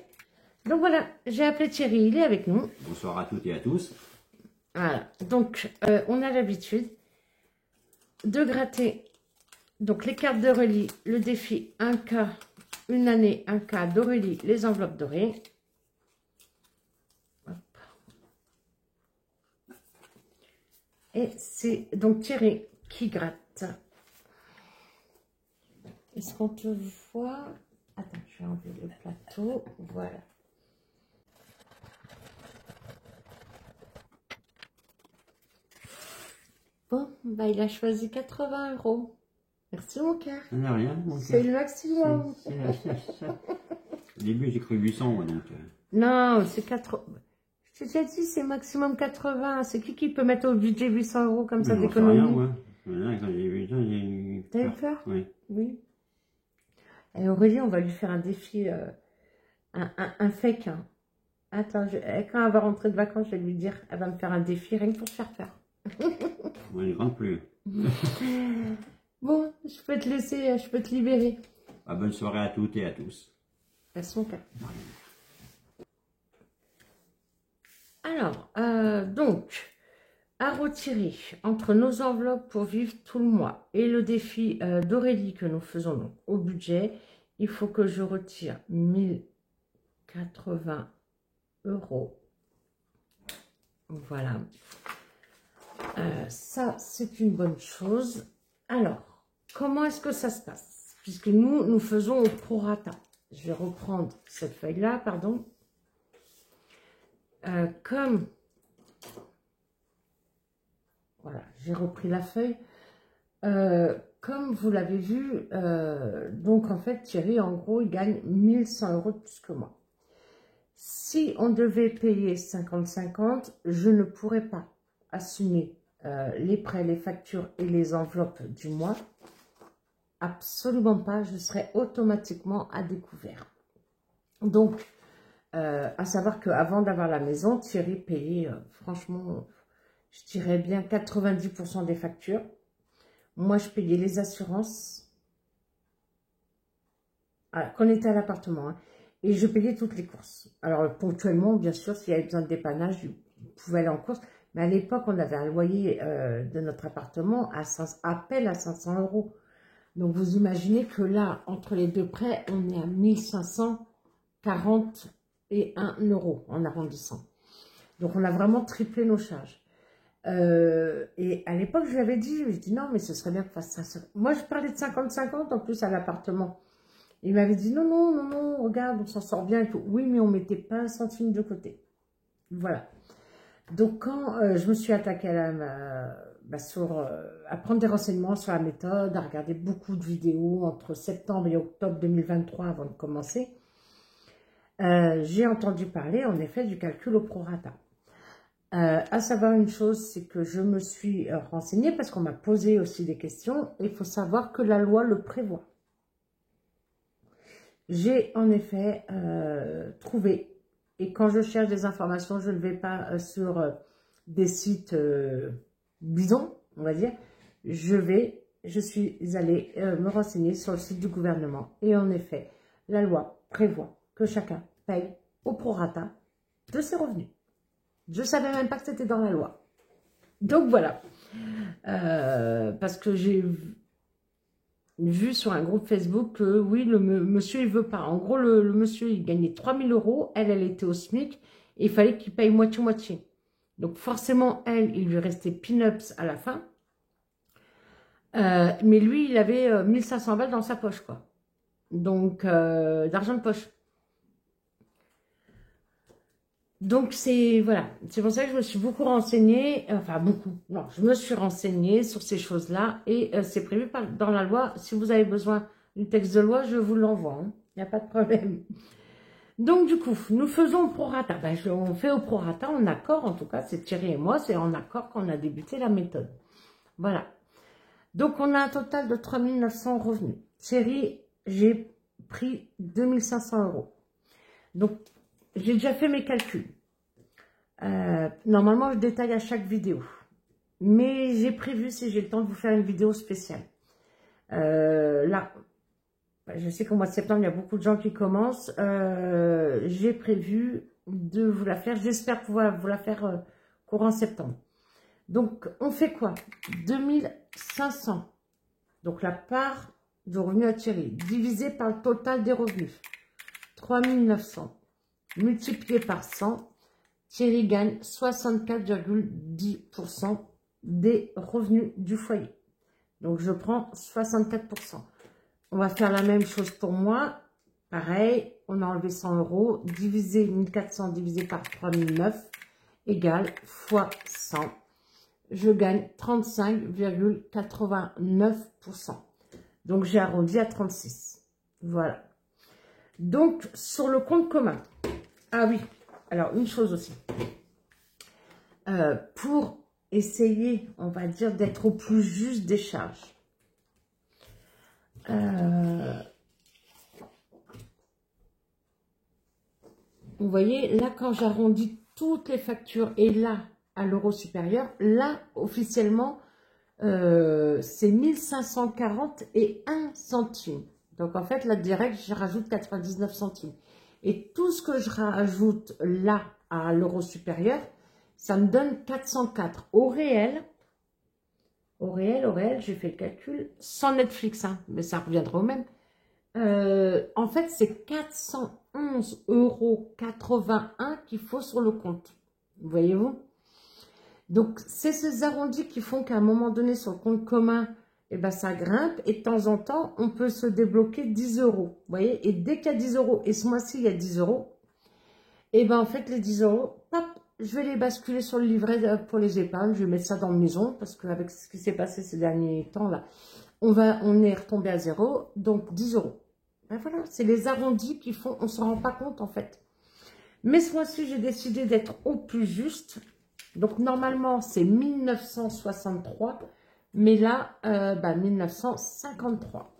Donc, voilà, j'ai appelé Thierry, il est avec nous. Bonsoir à toutes et à tous. Voilà, donc, on a l'habitude de gratter donc les cartes d'Aurélie, le défi 1K, une année 1K d'Aurélie, les enveloppes dorées. Hop. Et c'est donc Thierry qui gratte. Est-ce qu'on te voit? Attends, je vais enlever le plateau. Voilà. bah, il a choisi 80 €. Merci mon cœur. Ça n'a rien, mon C'est cœur. le maximum. Au début, j'ai cru 800, moi, donc... Non, c'est 80. Je t'ai déjà dit, c'est maximum 80. C'est qui peut mettre au budget 800 € comme ça Mais j'en sais rien, d'économie? moi. Voilà, quand j'ai vu ça, j'ai eu T'as eu peur. peur? Oui. Oui. Et Aurélie, on va lui faire un défi, un fake. Hein. Attends, quand elle va rentrer de vacances, je vais lui dire, elle va me faire un défi rien que pour te faire peur. Moi, je ne rentre plus. Bon, je peux te laisser, je peux te libérer. Ah, bonne soirée à toutes et à tous. Façon cas. Alors, donc, à retirer entre nos enveloppes pour vivre tout le mois et le défi d'Aurélie que nous faisons donc, au budget, il faut que je retire 1080 €. Voilà. Ça, c'est une bonne chose. Alors, comment est-ce que ça se passe? Puisque nous faisons au prorata. Je vais reprendre cette feuille-là, pardon. Comme... Voilà, j'ai repris la feuille. Comme vous l'avez vu, donc en fait, Thierry, en gros, il gagne 1100 € de plus que moi. Si on devait payer 50-50, je ne pourrais pas assumer les prêts, les factures et les enveloppes du mois. Absolument pas, je serais automatiquement à découvert. Donc, à savoir qu'avant d'avoir la maison, Thierry payait, franchement, je dirais bien 90% des factures. Moi, je payais les assurances. Voilà, qu'on était à l'appartement. Hein, et je payais toutes les courses. Alors, ponctuellement, bien sûr, s'il y avait besoin de dépannage, je pouvais aller en course. Mais à l'époque, on avait un loyer de notre appartement à peine à 500 €. Donc, vous imaginez que là, entre les deux prêts, on est à 1541 € en arrondissant. Donc, on a vraiment triplé nos charges. Et à l'époque, je lui avais dit, non, mais ce serait bien que fasse ça. Moi, je parlais de 50-50 en plus à l'appartement. Il m'avait dit, non, non, non, non, regarde, on s'en sort bien et tout. Oui, mais on ne mettait pas un centime de côté. Voilà. Donc, quand je me suis attaquée à prendre des renseignements sur la méthode, à regarder beaucoup de vidéos entre septembre et octobre 2023 avant de commencer, j'ai entendu parler, en effet, du calcul au prorata. À savoir une chose, c'est que je me suis renseignée parce qu'on m'a posé aussi des questions et il faut savoir que la loi le prévoit. J'ai en effet trouvé, et quand je cherche des informations, je ne vais pas sur des sites bidons, on va dire, je suis allée me renseigner sur le site du gouvernement et en effet, la loi prévoit que chacun paye au prorata de ses revenus. Je ne savais même pas que c'était dans la loi. Donc voilà. Parce que j'ai vu sur un groupe Facebook que oui, le monsieur, il veut pas. En gros, le monsieur, il gagnait 3000 €. Elle était au SMIC. Et il fallait qu'il paye moitié-moitié. Donc forcément, il lui restait peanuts à la fin. Mais lui, il avait 1500 balles dans sa poche, quoi. Donc, d'argent de poche. Donc, voilà, c'est pour ça que je me suis beaucoup renseignée, enfin beaucoup, non, je me suis renseignée sur ces choses-là et c'est prévu dans la loi. Si vous avez besoin du texte de loi, je vous l'envoie, hein, il n'y a pas de problème. Donc, du coup, nous faisons au prorata. Ben, on fait au prorata en accord, en tout cas, c'est Thierry et moi, c'est en accord qu'on a débuté la méthode. Voilà. Donc, on a un total de 3900 revenus. Thierry, j'ai pris 2500 €. Donc, j'ai déjà fait mes calculs. Normalement, je détaille à chaque vidéo. Mais j'ai prévu, si j'ai le temps, de vous faire une vidéo spéciale. Là, je sais qu'au mois de septembre, il y a beaucoup de gens qui commencent. J'ai prévu de vous la faire. J'espère pouvoir vous la faire courant septembre. Donc, on fait quoi? 2500. Donc, la part de revenus à Thierry, divisé par le total des revenus. 3900. Multiplié par 100, Thierry gagne 64,10% des revenus du foyer. Donc, je prends 64%. On va faire la même chose pour moi. Pareil, on a enlevé 100 €, divisé 1400 divisé par 3009, égale fois 100. je gagne 35,89%. Donc, j'ai arrondi à 36. Voilà. Donc, sur le compte commun. Ah oui, alors une chose aussi. Pour essayer, on va dire, d'être au plus juste des charges. Vous voyez, là, quand j'arrondis toutes les factures et là, à l'euro supérieur, là, officiellement, c'est 1540 et 1 centime. Donc, en fait, là, direct, je rajoute 99 centimes. Et tout ce que je rajoute là, à l'euro supérieur, ça me donne 404. Au réel, j'ai fait le calcul, sans Netflix, hein, mais ça reviendra au même. En fait, c'est 411,81 € qu'il faut sur le compte. Voyez-vous? Donc, c'est ces arrondis qui font qu'à un moment donné, sur le compte commun, eh ben, ça grimpe. Et de temps en temps, on peut se débloquer 10 €. Vous voyez? Et dès qu'il y a 10 €, et ce mois-ci, il y a 10 €, et ben en fait, les 10 €, hop, je vais les basculer sur le livret pour les épargnes. Je vais mettre ça dans la maison parce qu'avec ce qui s'est passé ces derniers temps-là, on est retombé à 0. Donc, 10 €. Ben voilà, c'est les arrondis qui font, on ne se rend pas compte en fait. Mais ce mois-ci, j'ai décidé d'être au plus juste. Donc, normalement, c'est 1963. Mais là, 1953.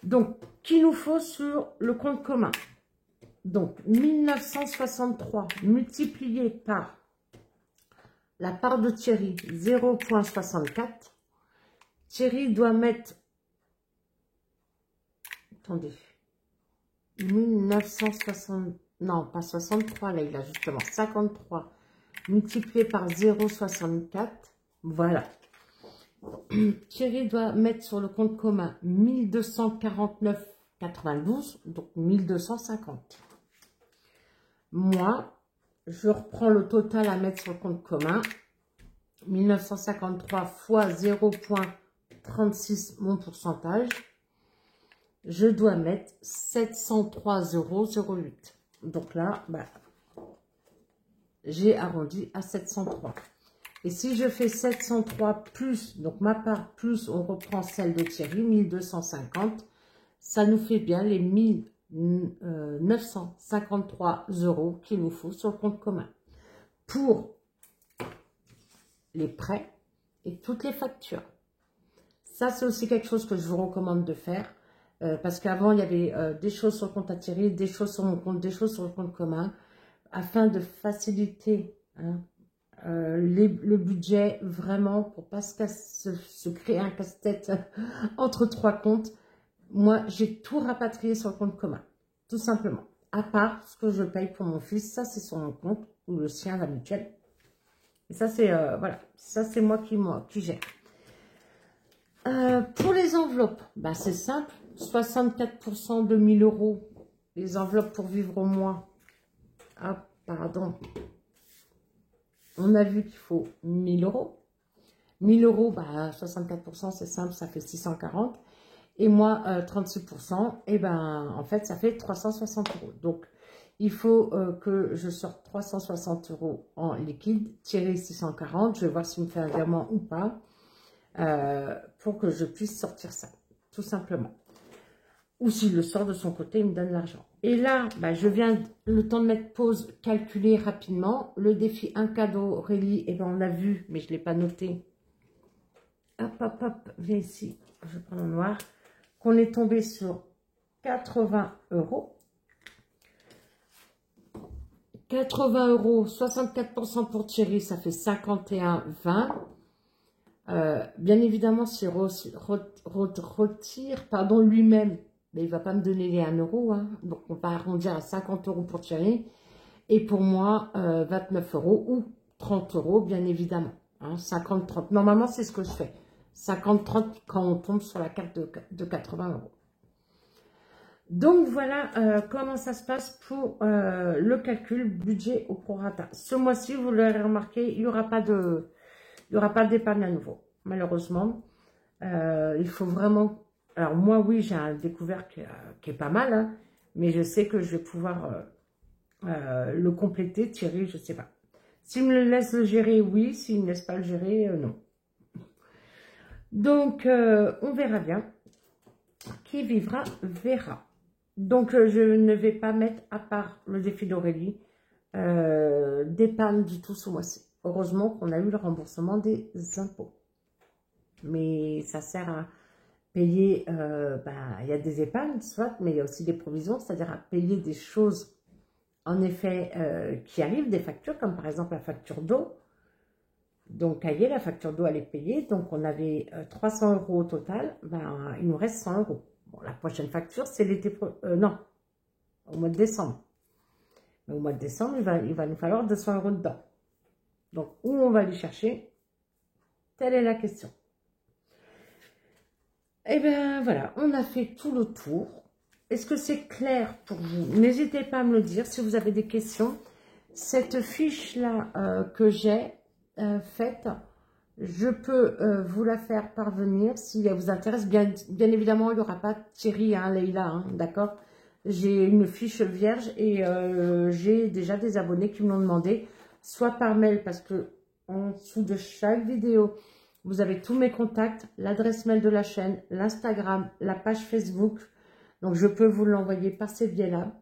Donc, qu'il nous faut sur le compte commun. Donc, 1963 multiplié par la part de Thierry, 0,64. Thierry doit mettre... Attendez. 1960... Non, pas 63, là, il a justement 53 multiplié par 0,64. Voilà. Thierry doit mettre sur le compte commun 1249,92, donc 1250. Moi, je reprends le total à mettre sur le compte commun. 1953 fois 0,36, mon pourcentage. Je dois mettre 703,08 €. Donc là, j'ai arrondi à 703. Et si je fais 703 plus, donc ma part plus, on reprend celle de Thierry, 1250, ça nous fait bien les 1953 € qu'il nous faut sur le compte commun. Pour les prêts et toutes les factures. Ça, c'est aussi quelque chose que je vous recommande de faire. Parce qu'avant, il y avait des choses sur le compte à Thierry, des choses sur mon compte, des choses sur le compte commun. Afin de faciliter... Hein, le budget, vraiment, pour pas se créer un casse-tête entre trois comptes. Moi, j'ai tout rapatrié sur le compte commun, tout simplement. À part ce que je paye pour mon fils, ça c'est sur mon compte, ou le sien, la mutuelle. Et ça c'est, voilà, ça c'est moi qui gère. Pour les enveloppes, c'est simple, 64% de 1000 €, les enveloppes pour vivre au mois. Ah, pardon. On a vu qu'il faut 1000 €. 1000 €, 64%, c'est simple, ça fait 640. Et moi, 36%, en fait, ça fait 360 €. Donc, il faut que je sorte 360 € en liquide, tirer 640. Je vais voir s'il me fait un virement ou pas, pour que je puisse sortir ça, tout simplement. Ou s'il le sort de son côté, il me donne l'argent. Et là, je viens, le temps de mettre pause, calculer rapidement. Le défi un cadeau, Aurélie, on l'a vu, mais je ne l'ai pas noté. Hop, hop, hop, viens ici, je prends le noir. Qu'on est tombé sur 80 €. 80 €, 64% pour Thierry, ça fait 51,20 €. Bien évidemment, s'il retire lui-même, mais il ne va pas me donner les 1 €. Hein. Donc, on va arrondir à 50 € pour Thierry. Et pour moi, 29 € ou 30 € bien évidemment. Hein, 50-30. Normalement, c'est ce que je fais. 50-30 quand on tombe sur la carte de 80 €. Donc, voilà comment ça se passe pour le calcul budget au prorata. Ce mois-ci, vous l'aurez remarqué, il n'y aura pas d'épargne à nouveau. Malheureusement, il faut vraiment... Alors, moi, oui, j'ai un découvert qui est pas mal, hein, mais je sais que je vais pouvoir le compléter. Thierry, je sais pas. S'il me laisse le gérer, oui. S'il ne me laisse pas le gérer, non. Donc, on verra bien. Qui vivra, verra. Donc, je ne vais pas mettre, à part le défi d'Aurélie, d'épargne du tout ce mois-ci. Heureusement qu'on a eu le remboursement des impôts. Mais ça sert à payer, il y a des épargnes, soit, mais il y a aussi des provisions, c'est-à-dire à payer des choses, en effet, qui arrivent, des factures, comme par exemple la facture d'eau. Donc, cahier, la facture d'eau, elle est payée. Donc, on avait 300 € au total. Ben, il nous reste 100 €. Bon, la prochaine facture, c'est l'été... non, au mois de décembre. Mais au mois de décembre, il va nous falloir 200 € dedans. Donc, où on va les chercher? Telle est la question. Et bien, voilà, on a fait tout le tour. Est-ce que c'est clair pour vous? N'hésitez pas à me le dire si vous avez des questions. Cette fiche-là que j'ai faite, je peux vous la faire parvenir si elle vous intéresse. Bien évidemment, il n'y aura pas Thierry, hein, Leïla, hein, d'accord? J'ai une fiche vierge et j'ai déjà des abonnés qui me l'ont demandé, soit par mail, parce que en dessous de chaque vidéo, vous avez tous mes contacts, l'adresse mail de la chaîne, l'Instagram, la page Facebook. Donc, je peux vous l'envoyer par ces biais-là.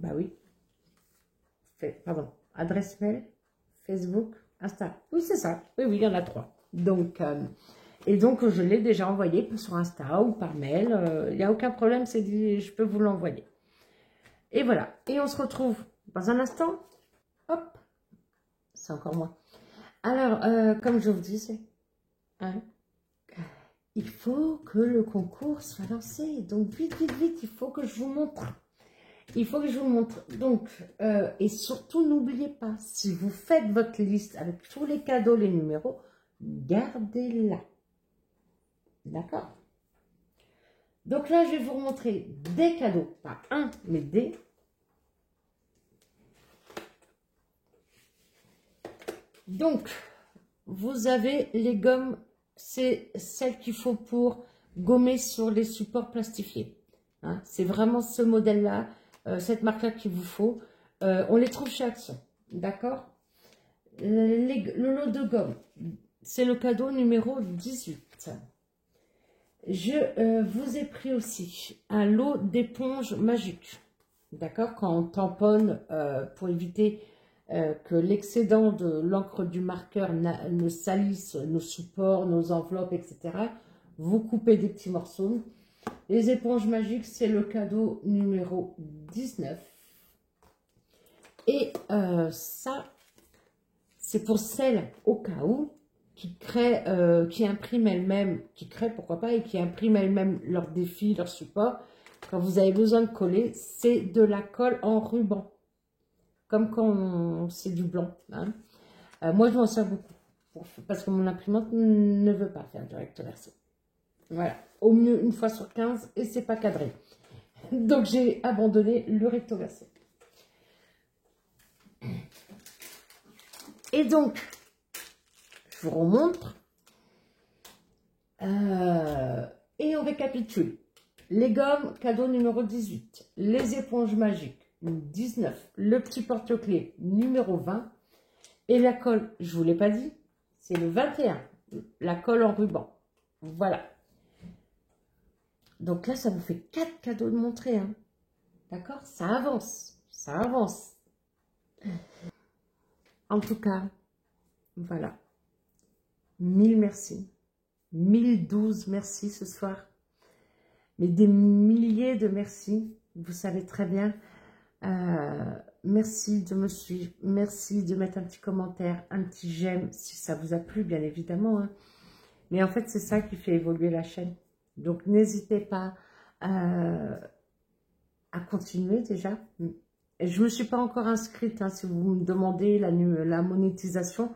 Bah oui. Pardon. Adresse mail, Facebook, Insta. Oui, c'est ça. Oui, il y en a 3. Donc, et donc, je l'ai déjà envoyé sur Insta ou par mail. Il n'y a aucun problème, c'est dit, je peux vous l'envoyer. Et voilà. Et on se retrouve dans un instant. Hop. C'est encore moi. Alors, comme je vous disais, hein, il faut que le concours soit lancé. Donc, vite, vite, vite, il faut que je vous montre. Il faut que je vous montre. Donc, et surtout, n'oubliez pas, si vous faites votre liste avec tous les cadeaux, les numéros, gardez-la. D'accord? Donc là, je vais vous remontrer des cadeaux. Pas un, mais des. Donc, vous avez les gommes. C'est celles qu'il faut pour gommer sur les supports plastifiés. Hein, c'est vraiment ce modèle-là. Cette marque-là qu'il vous faut. On les trouve chez Action. D'accord? Le lot de gomme, c'est le cadeau numéro 18. Je vous ai pris aussi un lot d'éponges magiques. D'accord? Quand on tamponne pour éviter que l'excédent de l'encre du marqueur ne salisse nos supports, nos enveloppes, etc. Vous coupez des petits morceaux. Les éponges magiques, c'est le cadeau numéro 19. Et ça, c'est pour celles, au cas où, qui impriment elles-mêmes, qui créent, pourquoi pas, et qui impriment elles-mêmes leurs défis, leurs supports. Quand vous avez besoin de coller, c'est de la colle en ruban. Comme quand c'est du blanc. Hein. Moi, je m'en sers beaucoup. Parce que mon imprimante ne veut pas faire du recto verso. Voilà. Au mieux, une fois sur 15, et c'est pas cadré. Donc, j'ai abandonné le recto verso. Et donc, je vous remontre. Et on récapitule. Les gommes, cadeau numéro 18. Les éponges magiques, 19. Le petit porte-clés, numéro 20. Et la colle, je ne vous l'ai pas dit, c'est le 21. La colle en ruban. Voilà. Donc là, ça vous fait 4 cadeaux de montrer. Hein. D'accord? Ça avance. Ça avance. En tout cas, voilà. 1000 merci. 1012 merci ce soir. Mais des milliers de merci. Vous savez très bien. Merci de me suivre. Merci de mettre un petit commentaire, un petit j'aime si ça vous a plu, bien évidemment. Hein. Mais en fait, c'est ça qui fait évoluer la chaîne. Donc, n'hésitez pas à continuer déjà. Je ne me suis pas encore inscrite, hein, si vous me demandez la monétisation.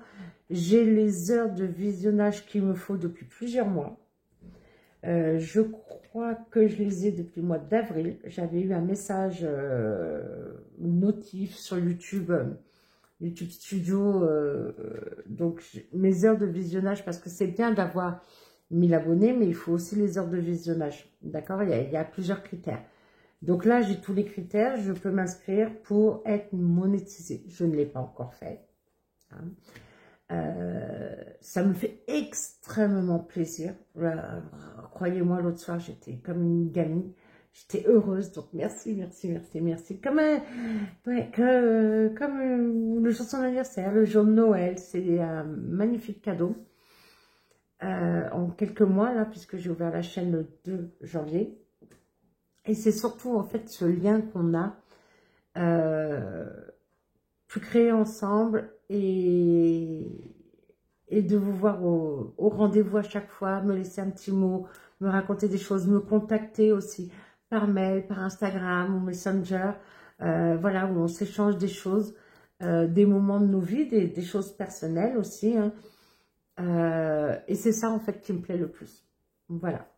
J'ai les heures de visionnage qu'il me faut depuis plusieurs mois. Je crois que je les ai depuis le mois d'avril. J'avais eu un message notif sur YouTube, YouTube Studio. Donc, mes heures de visionnage, parce que c'est bien d'avoir 1000 abonnés, mais il faut aussi les heures de visionnage. D'accord? Il y a plusieurs critères. Donc là, j'ai tous les critères, je peux m'inscrire pour être monétisée. Je ne l'ai pas encore fait. Hein. Ça me fait extrêmement plaisir. Croyez-moi, l'autre soir, j'étais comme une gamine. J'étais heureuse, donc merci, merci, merci, merci. Comme le jour de son anniversaire, le jour de Noël, c'est un magnifique cadeau. En quelques mois, là, puisque j'ai ouvert la chaîne le 2 janvier. Et c'est surtout, en fait, ce lien qu'on a pu créer ensemble et de vous voir au rendez-vous à chaque fois, me laisser un petit mot, me raconter des choses, me contacter aussi par mail, par Instagram ou Messenger, voilà, où on s'échange des choses, des moments de nos vies, des choses personnelles aussi, hein. Et c'est ça, en fait, qui me plaît le plus. Voilà.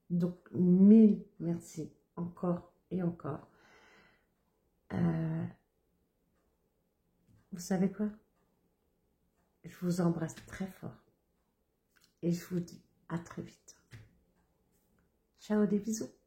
Donc, mille merci encore et encore. Vous savez quoi? Je vous embrasse très fort. Et je vous dis à très vite. Ciao, des bisous.